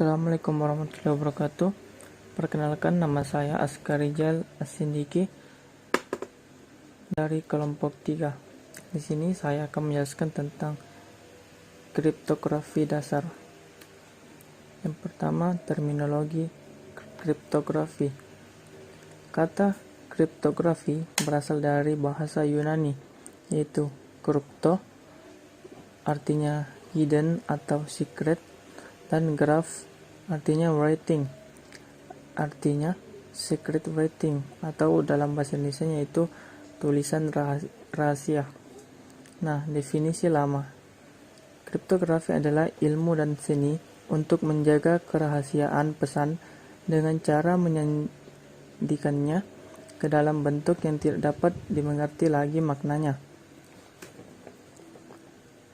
Assalamualaikum warahmatullahi wabarakatuh. Perkenalkan, nama saya Askarijal Asindiki dari kelompok 3. Di sini saya akan menjelaskan tentang kriptografi dasar. Yang pertama, terminologi kriptografi. Kata kriptografi berasal dari bahasa Yunani, yaitu krypto, artinya hidden atau secret, dan graph, artinya writing, artinya secret writing, atau dalam bahasa Indonesia yaitu tulisan rahasia. Nah, definisi lama. Kriptografi adalah ilmu dan seni untuk menjaga kerahasiaan pesan dengan cara menyandikannya ke dalam bentuk yang tidak dapat dimengerti lagi maknanya.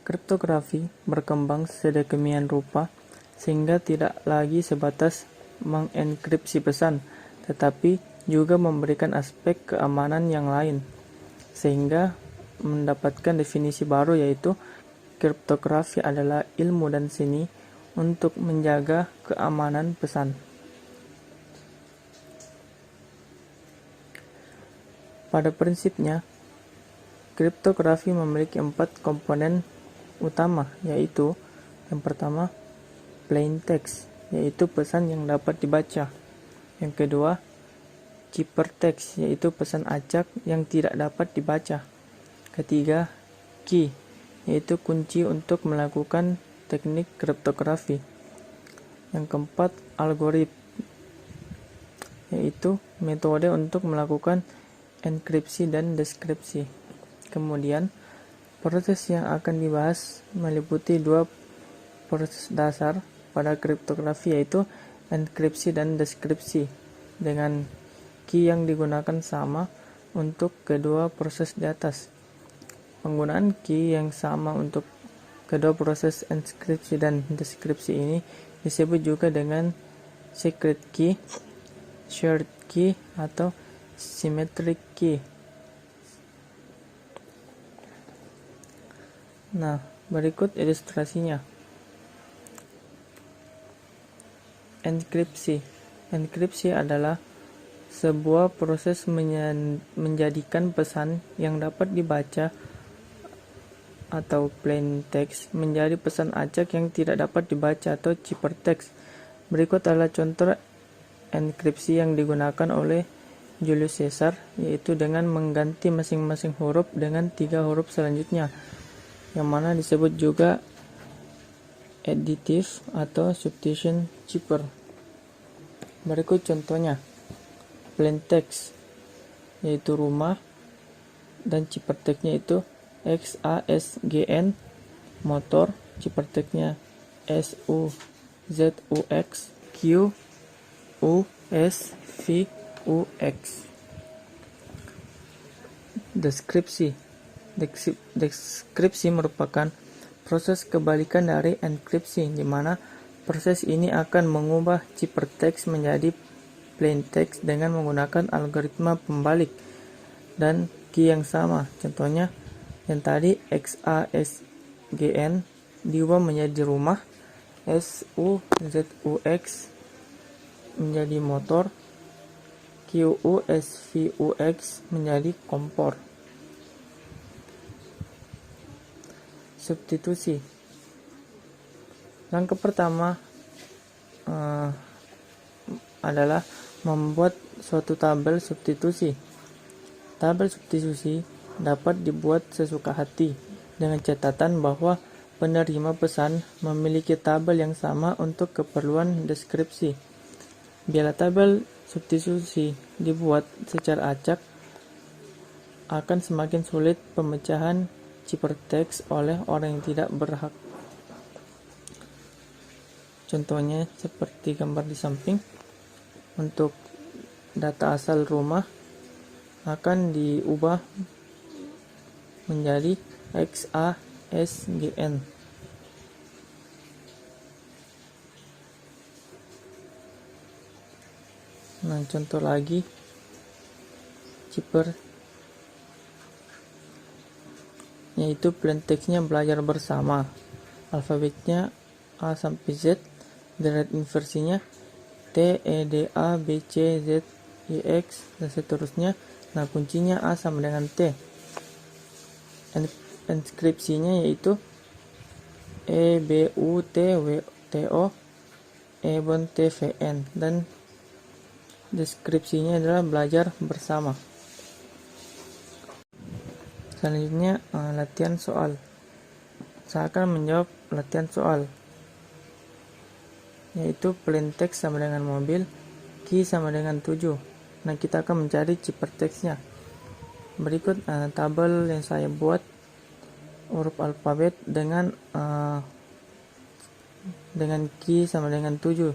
Kriptografi berkembang sedemikian rupa sehingga tidak lagi sebatas mengenkripsi pesan, tetapi juga memberikan aspek keamanan yang lain, sehingga mendapatkan definisi baru, yaitu kriptografi adalah ilmu dan seni untuk menjaga keamanan pesan. Pada prinsipnya, kriptografi memiliki 4 komponen utama, yaitu yang pertama, plain text, yaitu pesan yang dapat dibaca. Yang kedua, ciphertext, yaitu pesan acak yang tidak dapat dibaca. Ketiga, key, yaitu kunci untuk melakukan teknik kriptografi. Yang keempat, algoritma, yaitu metode untuk melakukan enkripsi dan deskripsi. Kemudian, proses yang akan dibahas meliputi 2 proses dasar pada kriptografi, yaitu enkripsi dan deskripsi, dengan key yang digunakan sama untuk kedua proses di atas. Penggunaan key yang sama untuk kedua proses enkripsi dan deskripsi ini disebut juga dengan secret key, shared key, atau symmetric key. Nah, berikut ilustrasinya. Enkripsi. Enkripsi adalah sebuah proses menjadikan pesan yang dapat dibaca atau plain text menjadi pesan acak yang tidak dapat dibaca atau ciphertext. Berikut adalah contoh enkripsi yang digunakan oleh Julius Caesar, yaitu dengan mengganti masing-masing huruf dengan 3 huruf selanjutnya, yang mana disebut juga additive atau substitution cipher. Berikut contohnya. Plain text, yaitu rumah, dan ciphertextnya itu XASGN, motor, ciphertextnya SUZUX, QUSVUX. Deskripsi. Deskripsi merupakan proses kebalikan dari enkripsi, di mana proses ini akan mengubah ciphertext menjadi plain text dengan menggunakan algoritma pembalik dan key yang sama. Contohnya, yang tadi XASGN diubah menjadi rumah, SUZUX menjadi motor, QUSVUX menjadi kompor. Substitusi. Langkah pertama adalah membuat suatu tabel substitusi. Tabel substitusi dapat dibuat sesuka hati dengan catatan bahwa penerima pesan memiliki tabel yang sama untuk keperluan deskripsi. Bila tabel substitusi dibuat secara acak, akan semakin sulit pemecahan ciphertext oleh orang yang tidak berhak. Contohnya seperti gambar di samping. Untuk data asal rumah akan diubah menjadi XASGN. Nah, contoh lagi, cipher, yaitu plain textnya belajar bersama, alfabetnya A sampai Z, Deret inversinya T, E, D, A, B, C, Z, Y, X, dan seterusnya. Nah, kuncinya A sama dengan T. Enskripsinya yaitu E, B, U, T, W, T, O, E, Bon, T, V, N. Dan deskripsinya adalah belajar bersama. Selanjutnya, latihan soal. Saya akan menjawab latihan soal, yaitu plain text sama dengan mobil, key sama dengan 7. Nah, kita akan mencari ciphertextnya. Berikut tabel yang saya buat huruf alfabet dengan key sama dengan 7.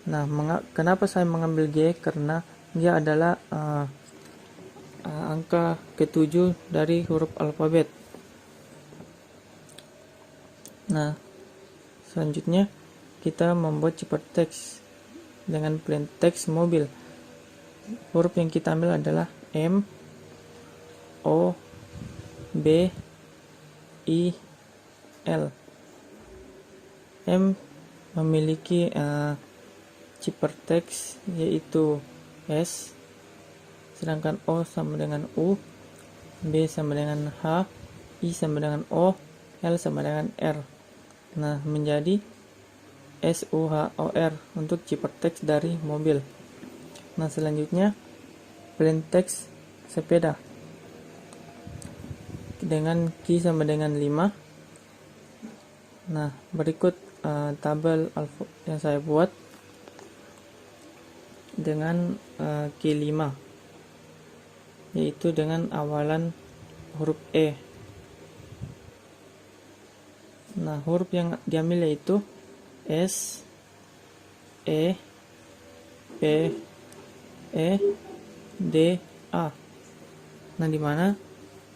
Nah, kenapa saya mengambil G? Karena dia adalah angka ke-7 dari huruf alfabet. Nah, selanjutnya kita membuat ciphertext dengan plain text mobil. Huruf yang kita ambil adalah M, O, B, I, L. M memiliki ciphertext yaitu S, sedangkan O sama dengan U, B sama dengan H, I sama dengan O, L sama dengan R. Nah, menjadi SUHOR untuk ciphertext dari mobil. Nah, selanjutnya plain text sepeda dengan key sama dengan 5. Nah, berikut tabel yang saya buat dengan key 5, yaitu dengan awalan huruf E. Nah, huruf yang diambil yaitu S, E, P, E, D, A. Nah, dimana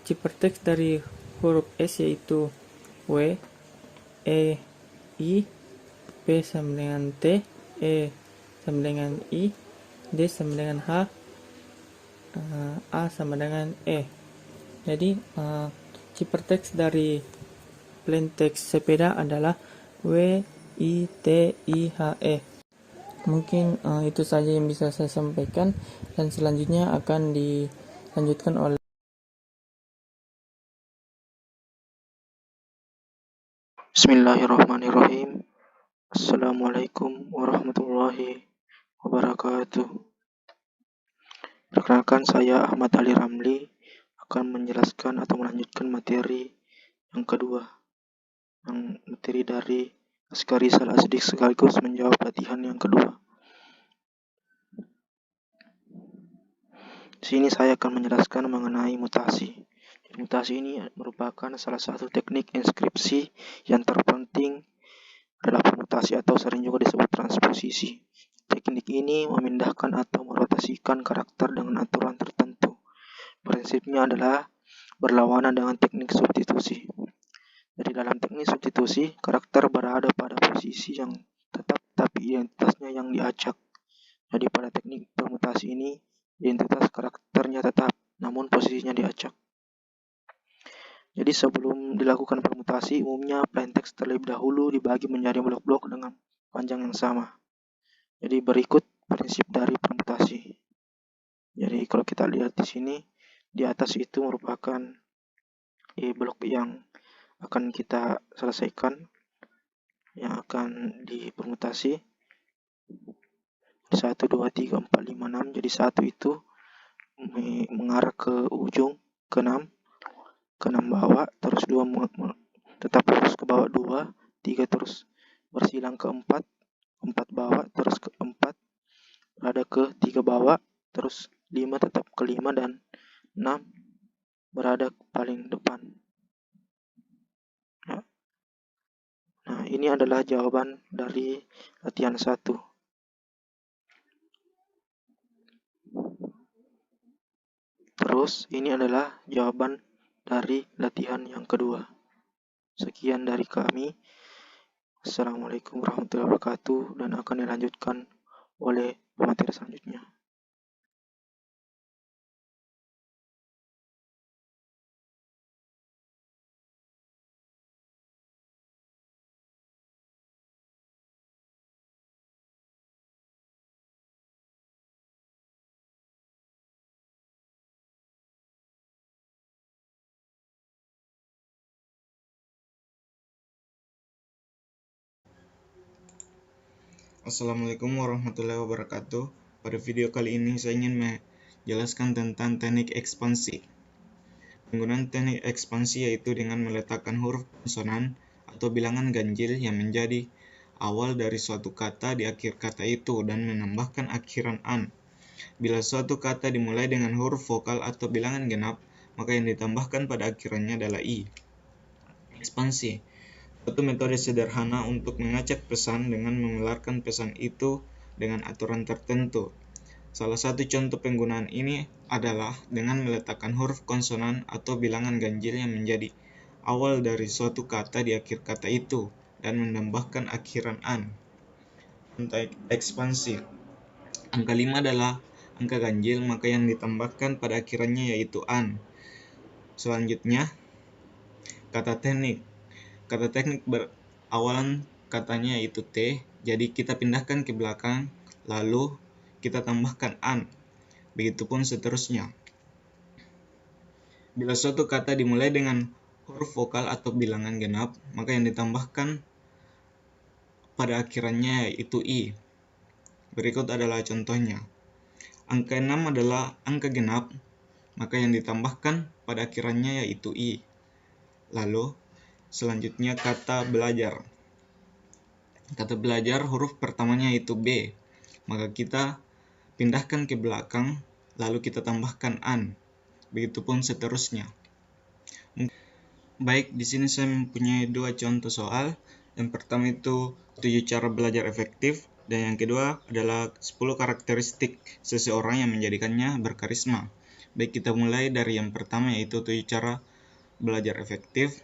ciphertext dari huruf S yaitu W, E, I, P sama dengan T, E sama dengan I, D sama dengan H, A sama dengan E. Jadi ciphertext dari plain text sepeda adalah W, I, T, I, H, E. Mungkin itu saja yang bisa saya sampaikan, dan selanjutnya akan dilanjutkan oleh Bismillahirrahmanirrahim. Assalamualaikum warahmatullahi wabarakatuh. Perkenalkan, saya Ahmad Ali Ramli akan menjelaskan atau melanjutkan materi yang kedua, yang materi dari Askari Al-Asdik sekaligus menjawab latihan yang kedua. Di sini saya akan menjelaskan mengenai mutasi. Mutasi ini merupakan salah satu teknik inskripsi yang terpenting adalah permutasi atau sering juga disebut transposisi. Teknik ini memindahkan atau merotasikan karakter dengan aturan tertentu. Prinsipnya adalah berlawanan dengan teknik substitusi. Jadi dalam teknik substitusi, karakter berada pada posisi yang tetap tapi identitasnya yang diacak. Jadi pada teknik permutasi ini, identitas karakternya tetap namun posisinya diacak. Jadi sebelum dilakukan permutasi, umumnya plain text terlebih dahulu dibagi menjadi blok-blok dengan panjang yang sama. Jadi berikut prinsip dari permutasi. Jadi kalau kita lihat di sini, di atas itu merupakan blok yang akan kita selesaikan, yang akan dipermutasi. 1, 2, 3, 4, 5, 6. Jadi 1 itu mengarah ke ujung ke 6, ke 6 bawah, terus 2 tetap terus ke bawah 2, 3 terus bersilang ke 4, 4 bawah, terus ke 4, berada ke 3 bawah, terus 5 tetap ke 5, dan 6 berada paling depan. Nah, ini adalah jawaban dari latihan 1. Terus ini adalah jawaban dari latihan yang kedua. Sekian dari kami. Assalamualaikum warahmatullahi wabarakatuh, dan akan dilanjutkan oleh materi selanjutnya. Assalamualaikum warahmatullahi wabarakatuh. Pada video kali ini saya ingin menjelaskan tentang teknik ekspansi. Penggunaan teknik ekspansi yaitu dengan meletakkan huruf konsonan atau bilangan ganjil yang menjadi awal dari suatu kata di akhir kata itu dan menambahkan akhiran an. Bila suatu kata dimulai dengan huruf vokal atau bilangan genap, maka yang ditambahkan pada akhirannya adalah i. Ekspansi suatu metode sederhana untuk mengacak pesan dengan mengeluarkan pesan itu dengan aturan tertentu. Salah satu contoh penggunaan ini adalah dengan meletakkan huruf konsonan atau bilangan ganjil yang menjadi awal dari suatu kata di akhir kata itu dan menambahkan akhiran an. Contoh ekspansi. Angka 5 adalah angka ganjil, maka yang ditambahkan pada akhirannya yaitu an. Selanjutnya, kata teknik. Kata teknik berawalan katanya yaitu T, jadi kita pindahkan ke belakang, lalu kita tambahkan an. Begitupun seterusnya. Bila suatu kata dimulai dengan huruf vokal atau bilangan genap, maka yang ditambahkan pada akhirannya yaitu i. Berikut adalah contohnya. Angka 6 adalah angka genap, maka yang ditambahkan pada akhirannya yaitu i. Lalu, selanjutnya kata belajar. Kata belajar huruf pertamanya yaitu B, maka kita pindahkan ke belakang, lalu kita tambahkan an. Begitupun seterusnya. Baik, di sini saya mempunyai dua contoh soal. Yang pertama itu 7 cara belajar efektif, dan yang kedua adalah 10 karakteristik seseorang yang menjadikannya berkarisma. Baik, kita mulai dari yang pertama yaitu 7 cara belajar efektif.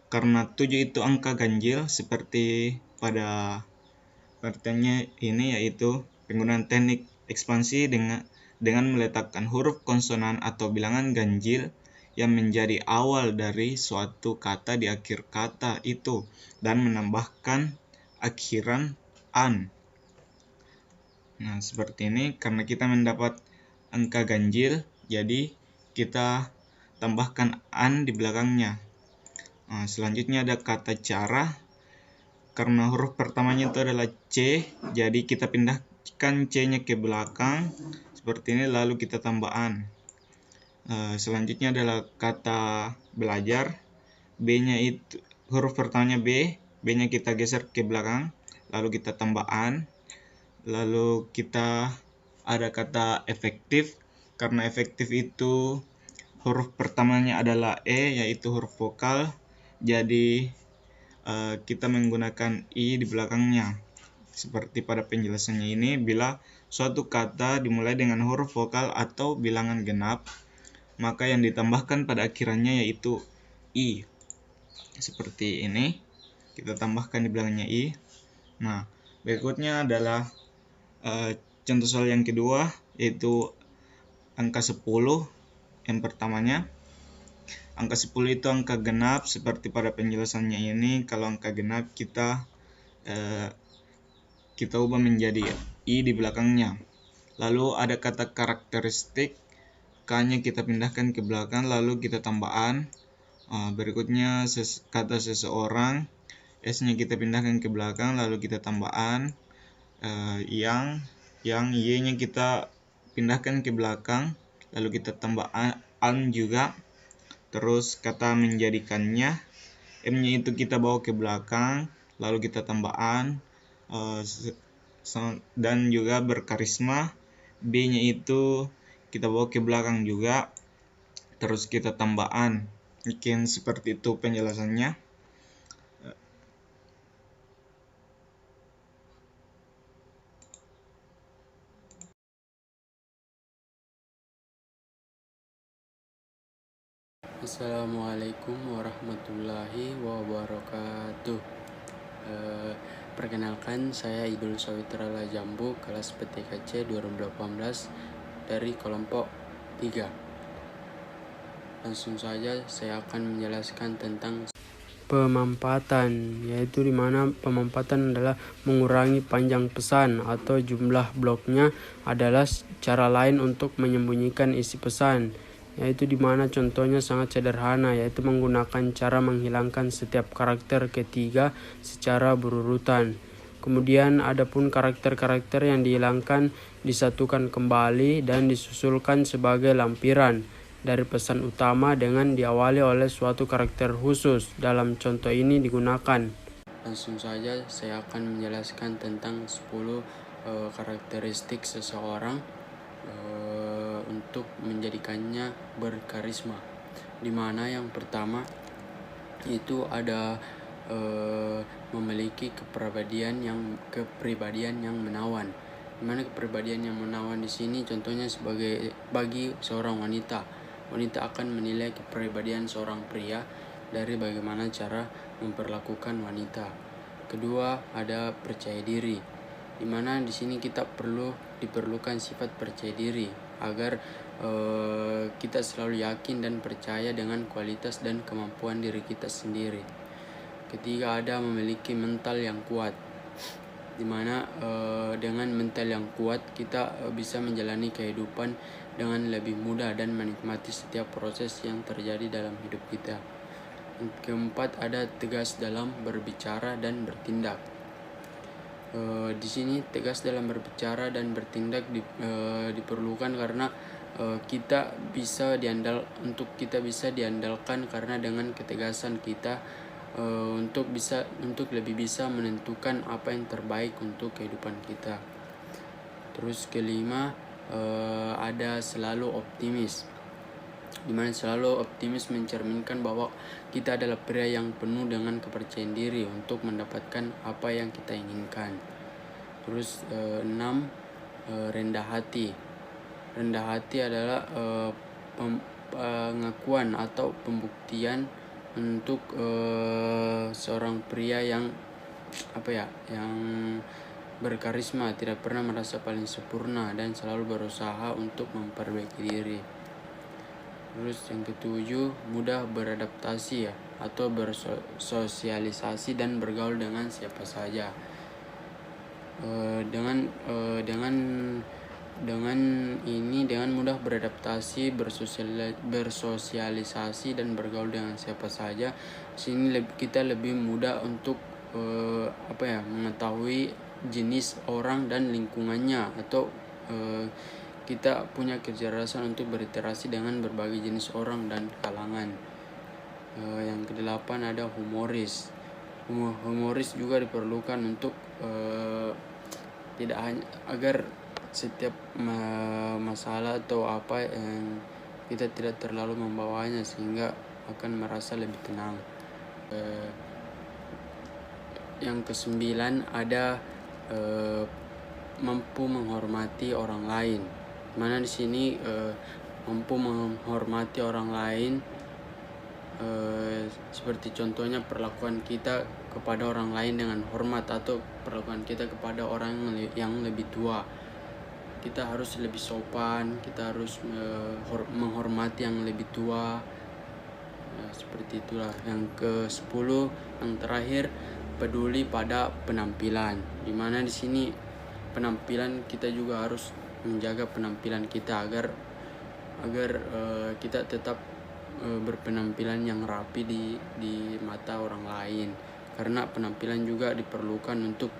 Karena 7 itu angka ganjil seperti pada pertanyaannya ini, yaitu penggunaan teknik ekspansi dengan meletakkan huruf konsonan atau bilangan ganjil yang menjadi awal dari suatu kata di akhir kata itu dan menambahkan akhiran an. Nah, seperti ini karena kita mendapat angka ganjil, jadi kita tambahkan an di belakangnya. Nah, selanjutnya ada kata cara. Karena huruf pertamanya itu adalah C, jadi kita pindahkan C-nya ke belakang seperti ini, lalu kita tambah an. Selanjutnya adalah kata belajar. B-nya itu huruf pertamanya B, B-nya kita geser ke belakang, lalu kita tambah an. Lalu kita ada kata efektif. Karena efektif itu huruf pertamanya adalah E, yaitu huruf vokal, jadi kita menggunakan i di belakangnya. Seperti pada penjelasannya ini, bila suatu kata dimulai dengan huruf vokal atau bilangan genap, maka yang ditambahkan pada akhirannya yaitu i. Seperti ini, kita tambahkan di belakangnya i. Nah, berikutnya adalah contoh soal yang kedua, yaitu angka 10. Yang pertamanya, angka 10 itu angka genap seperti pada penjelasannya ini. Kalau angka genap kita ubah menjadi i di belakangnya. Lalu ada kata karakteristik, k-nya kita pindahkan ke belakang, lalu kita tambah an. Berikutnya kata seseorang, s-nya kita pindahkan ke belakang, lalu kita tambah an. Yang y-nya kita pindahkan ke belakang, lalu kita tambah an juga. Terus kata menjadikannya, m-nya itu kita bawa ke belakang, lalu kita tambah an. Dan juga berkarisma, b-nya itu kita bawa ke belakang juga, terus kita tambah an. Mungkin seperti itu penjelasannya. Assalamualaikum warahmatullahi wabarakatuh. Perkenalkan, saya Idul Sawitra Jambu, kelas PTKC 2018 dari kelompok 3. Langsung saja saya akan menjelaskan tentang pemampatan, yaitu di mana pemampatan adalah mengurangi panjang pesan atau jumlah bloknya adalah cara lain untuk menyembunyikan isi pesan, yaitu di mana contohnya sangat sederhana, yaitu menggunakan cara menghilangkan setiap karakter ketiga secara berurutan. Kemudian ada pun karakter-karakter yang dihilangkan, disatukan kembali dan disusulkan sebagai lampiran dari pesan utama dengan diawali oleh suatu karakter khusus. Dalam contoh ini digunakan. Langsung saja saya akan menjelaskan tentang 10 karakteristik seseorang untuk menjadikannya berkarisma. Di mana yang pertama itu ada memiliki kepribadian yang menawan. Dimana kepribadian yang menawan di sini contohnya bagi seorang wanita. Wanita akan menilai kepribadian seorang pria dari bagaimana cara memperlakukan wanita. Kedua ada percaya diri. Dimana di sini diperlukan sifat percaya diri agar kita selalu yakin dan percaya dengan kualitas dan kemampuan diri kita sendiri. Ketiga ada memiliki mental yang kuat, dimana dengan mental yang kuat kita bisa menjalani kehidupan dengan lebih mudah dan menikmati setiap proses yang terjadi dalam hidup kita. Keempat ada tegas dalam berbicara dan bertindak. Di sini tegas dalam berbicara dan bertindak diperlukan karena kita bisa diandalkan karena dengan ketegasan kita untuk lebih bisa menentukan apa yang terbaik untuk kehidupan kita. Terus kelima ada selalu optimis. Dimana selalu optimis mencerminkan bahwa kita adalah pria yang penuh dengan kepercayaan diri untuk mendapatkan apa yang kita inginkan. Terus 6 rendah hati. Rendah hati adalah pengakuan atau pembuktian untuk seorang pria yang berkarisma, tidak pernah merasa paling sempurna dan selalu berusaha untuk memperbaiki diri. Terus yang ketujuh mudah beradaptasi atau bersosialisasi dan bergaul dengan siapa saja. Dengan mudah beradaptasi, bersosialisasi dan bergaul dengan siapa saja. Sini kita lebih mudah untuk mengetahui jenis orang dan lingkungannya, atau kita punya kecerdasan untuk berinteraksi dengan berbagai jenis orang dan kalangan. Yang kedelapan ada humoris. Humoris juga diperlukan untuk tidak hanya agar setiap masalah atau apa yang kita tidak terlalu membawanya sehingga akan merasa lebih tenang. Yang kesembilan ada mampu menghormati orang lain. Mana di sini mampu menghormati orang lain seperti contohnya perlakuan kita kepada orang lain dengan hormat, atau perlakuan kita kepada orang yang lebih tua. Kita harus lebih sopan, kita harus menghormati yang lebih tua. Seperti itulah. Yang ke-10 yang terakhir peduli pada penampilan. Dimana di sini penampilan kita juga harus menjaga penampilan kita agar kita tetap berpenampilan yang rapi di mata orang lain, karena penampilan juga diperlukan untuk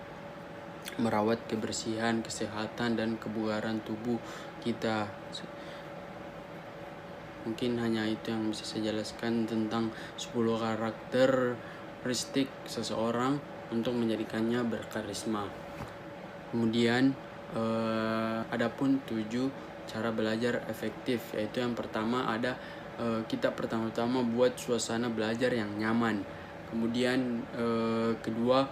merawat kebersihan, kesehatan dan kebugaran tubuh kita. Mungkin hanya itu yang bisa saya jelaskan tentang 10 karakteristik seseorang untuk menjadikannya berkarisma. Kemudian adapun 7 cara belajar efektif, yaitu yang pertama ada kita pertama-tama buat suasana belajar yang nyaman. Kemudian kedua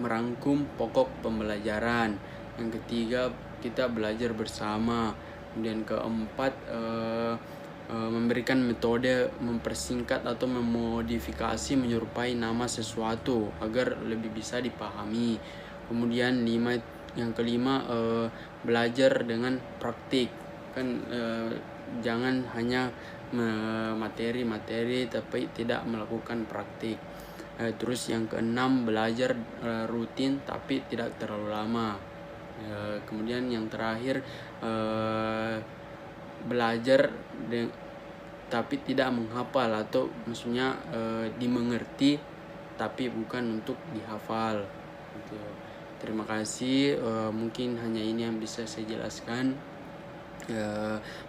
merangkum pokok pembelajaran. Yang ketiga kita belajar bersama. Kemudian keempat memberikan metode mempersingkat atau memodifikasi menyerupai nama sesuatu agar lebih bisa dipahami. Kemudian yang kelima belajar dengan praktik. Kan jangan hanya materi tapi tidak melakukan praktik. Terus yang keenam belajar rutin tapi tidak terlalu lama. Kemudian yang terakhir belajar tapi tidak menghafal, atau maksudnya dimengerti tapi bukan untuk dihafal gitu. Terima kasih, mungkin hanya ini yang bisa saya jelaskan.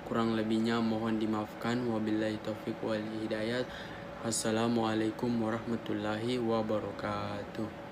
Kurang lebihnya mohon dimaafkan. Wabillahi taufiq wal hidayah. Assalamualaikum warahmatullahi wabarakatuh.